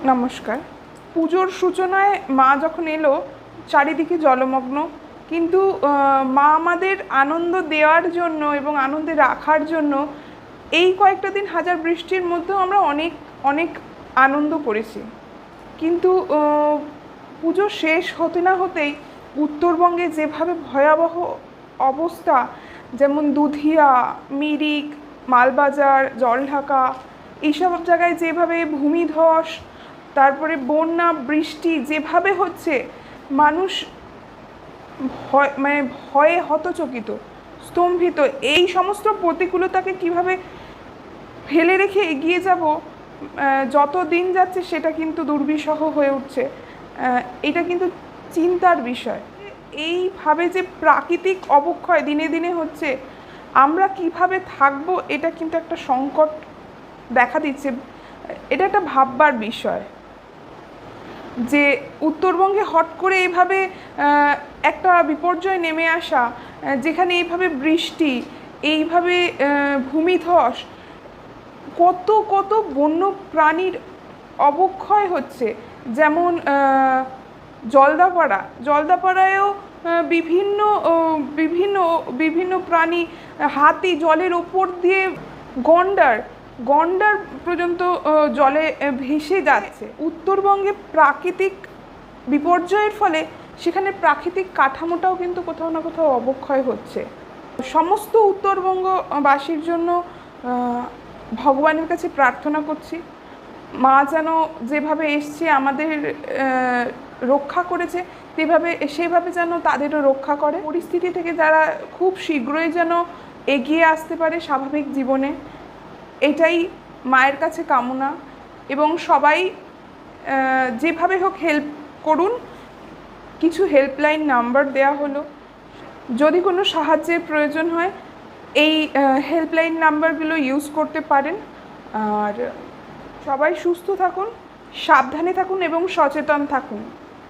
নমস্কার। পুজোর সূচনায় মা যখন এলো চারিদিকে জলমগ্ন, কিন্তু মা আমাদের আনন্দ দেওয়ার জন্য এবং আনন্দে রাখার জন্য এই কয়েকটা দিন হাজার বৃষ্টির মধ্যেও আমরা অনেক অনেক আনন্দ করেছি। কিন্তু পুজো শেষ হতে না হতেই উত্তরবঙ্গে যেভাবে ভয়াবহ অবস্থা, যেমন দুধিয়া, মিরিক, মালবাজার, জলঢাকা, এইসব জায়গায় যেভাবে ভূমিধস, তারপরে বন্যা, বৃষ্টি যেভাবে হচ্ছে, মানুষ ভয়ে হতচকিত, স্তম্ভিত। এই সমস্ত প্রতিকূলতাকে কিভাবে ফেলে রেখে এগিয়ে যাব, যত দিন যাচ্ছে সেটা কিন্তু দুর্বিষহ হয়ে উঠছে। এটা কিন্তু চিন্তার বিষয়। এইভাবে যে প্রাকৃতিক অবক্ষয় দিনে দিনে হচ্ছে, আমরা কিভাবে থাকবো এটা কিন্তু একটা সংকট দেখা দিচ্ছে। এটা একটা ভাববার বিষয় যে উত্তরবঙ্গে হট করে এইভাবে একটা বিপর্যয় নেমে আসা, যেখানে এইভাবে বৃষ্টি, এইভাবে ভূমিধস, কত কত বন্য প্রাণীর অবক্ষয় হচ্ছে। যেমন জলদাপাড়ায়ও বিভিন্ন বিভিন্ন বিভিন্ন প্রাণী, হাতি জলের ওপর দিয়ে, গন্ডার গন্ডার পর্যন্ত জলে ভেসে যাচ্ছে। উত্তরবঙ্গে প্রাকৃতিক বিপর্যয়ের ফলে সেখানে প্রাকৃতিক কাঠামোটাও কিন্তু কোথাও না কোথাও অবক্ষয় হচ্ছে। সমস্ত উত্তরবঙ্গবাসীর জন্য ভগবানের কাছে প্রার্থনা করছি, মা যেন যেভাবে এসছে আমাদের রক্ষা করেছে, সেভাবে যেন তাদেরও রক্ষা করে। পরিস্থিতি থেকে যারা খুব শীঘ্রই যেন এগিয়ে আসতে পারে স্বাভাবিক জীবনে, এটাই মায়ের কাছে কামনা। এবং সবাই যেভাবে হোক হেল্প করুন। কিছু হেল্পলাইন নাম্বার দেওয়া হলো, যদি কোনো সাহায্যের প্রয়োজন হয় এই হেল্পলাইন নাম্বারগুলো ইউজ করতে পারেন। আর সবাই সুস্থ থাকুন, সাবধানে থাকুন এবং সচেতন থাকুন।